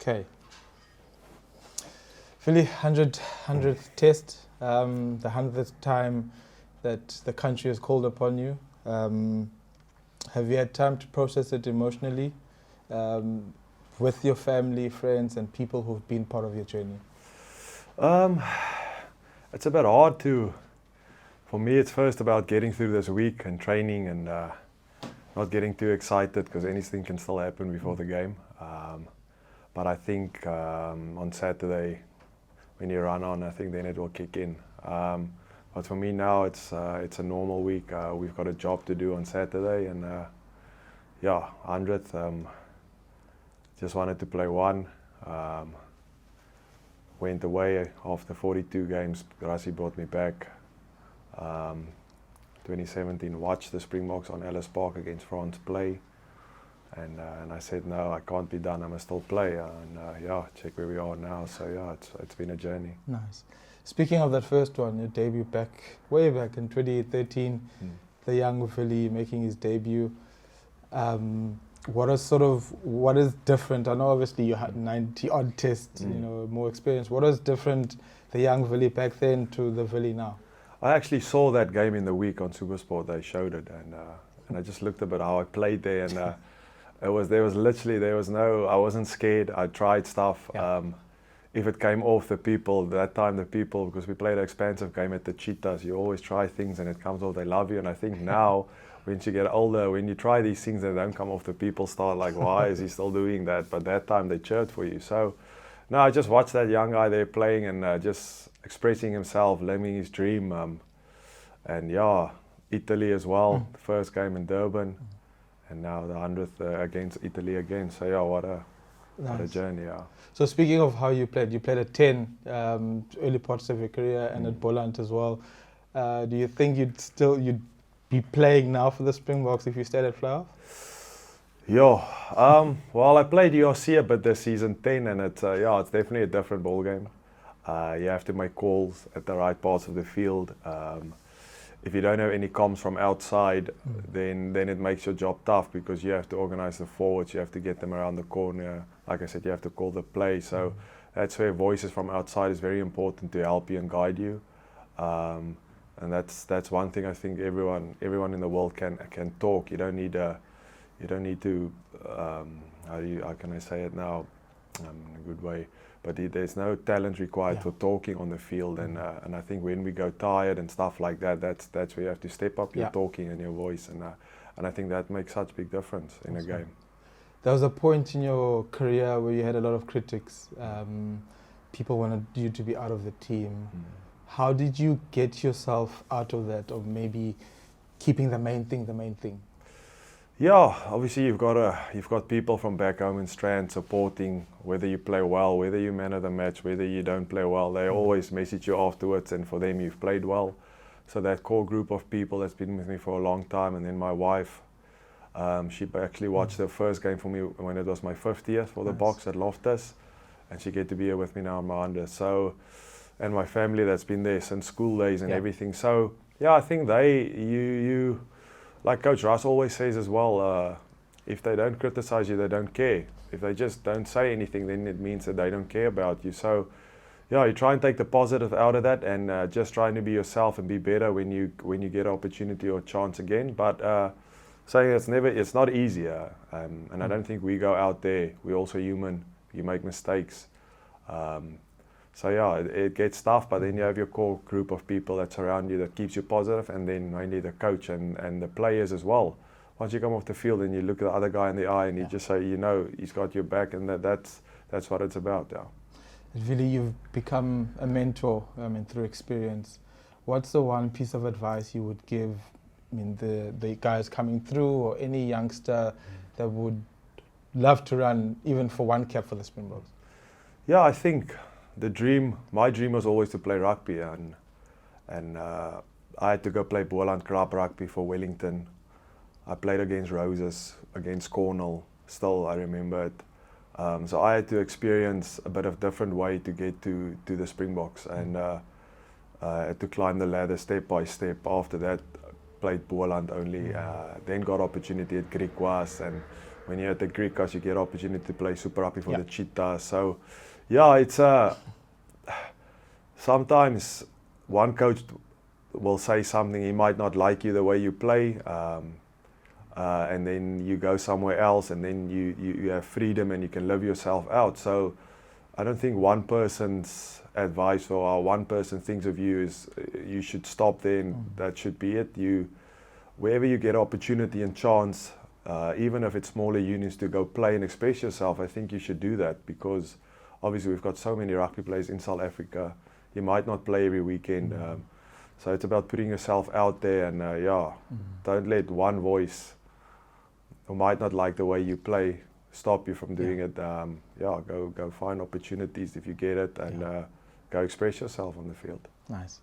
Okay. Willie, 100th test, the 100th time that the country has called upon you. Have you had time to process it emotionally with your family, friends, and people who've been part of your journey? It's a bit hard to, for me it's first about getting through this week and training and not getting too excited because anything can still happen before the game. But I think on Saturday, when you run on, I think then it will kick in. But for me now, it's a normal week. We've got a job to do on Saturday, and yeah, 100th. Just wanted to play one. Went away after 42 games. Gracie brought me back. 2017, watched the Springboks on Ellis Park against France play. And I said, no, I can't be done, I must still play. And yeah, check where we are now. So yeah, it's been a journey. Nice. Speaking of that first one, your debut way back in 2013, the young Willie making his debut. What is different? I know obviously you had 90 odd tests, more experience. What is different, the young Willie back then to the Willie now? I actually saw that game in the week on SuperSport. They showed it, and I just looked at how I played there, and I wasn't scared. I tried stuff. Yeah. If it came off because we played an expensive game at the Cheetahs, you always try things and it comes off, they love you. And I think now, when you get older, when you try these things and they don't come off, the people start like, why is he still doing that? But that time they cheered for you. So no, I just watched that young guy there playing and just expressing himself, living his dream. And yeah, Italy as well, the first game in Durban. And now the 100th against Italy again. So yeah, what a journey, yeah. So speaking of how you played at 10, early parts of your career, and at Boland as well. Do you think you'd be playing now for the Springboks if you stayed at Flower? Yeah, well, I played URC a bit this season, 10, and it's definitely a different ball game. You have to make calls at the right parts of the field. If you don't have any comms from outside, then it makes your job tough because you have to organize the forwards, you have to get them around the corner. Like I said, you have to call the play. So that's where voices from outside is very important to help you and guide you. And that's one thing I think everyone in the world can talk. You don't need to. How can I say it now? In a good way. But there's no talent required for talking on the field, and I think when we go tired and stuff like that, that's where you have to step up your talking and your voice, and I think that makes such a big difference in a game. There was a point in your career where you had a lot of critics. People wanted you to be out of the team. How did you get yourself out of that, or maybe keeping the main thing? Yeah, obviously you've got people from back home in Strand supporting whether you play well, whether you man of the match, whether you don't play well. They always message you afterwards, and for them you've played well. So that core group of people that's been with me for a long time, and then my wife, she actually watched the first game for me when it was my 50th for the Boks at Loftus, and she get to be here with me now in my 100th. So, and my family that's been there since school days and everything. So yeah, I think you. Like Coach Russ always says as well, if they don't criticize you, they don't care. If they just don't say anything, then it means that they don't care about you. So, yeah, you try and take the positive out of that, and just trying to be yourself and be better when you get an opportunity or chance again. But saying it's not easy, and I don't think we go out there. We're also human. You make mistakes. So yeah, it gets tough, but then you have your core group of people that surround you that keeps you positive, and then mainly the coach and the players as well. Once you come off the field and you look at the other guy in the eye and you just say, he's got your back, and that's what it's about. Yeah. Really, you've become a mentor, through experience. What's the one piece of advice you would give, the guys coming through, or any youngster that would love to run even for one cap for the Springboks? Yeah, I think my dream was always to play rugby, and I had to go play Boland club rugby for Wellington. I played against Roses, against Cornwall, still I remember it. So I had to experience a bit of different way to get to the Springboks, and I had to climb the ladder step by step. After that, played Boland only, then got opportunity at Griquas, and when you're at the Griquas, you get opportunity to play Super Rugby for Yeah. the Cheetahs. So, yeah, it's sometimes one coach will say something, he might not like you the way you play, and then you go somewhere else, and then you have freedom and you can live yourself out. So I don't think one person's advice or how one person thinks of you is you should stop there and that should be it. Wherever you get opportunity and chance, even if it's smaller unions, to go play and express yourself, I think you should do that, because obviously we've got so many rugby players in South Africa. You might not play every weekend. So it's about putting yourself out there, and don't let one voice who might not like the way you play stop you from doing it. Go find opportunities if you get it, and go express yourself on the field. Nice.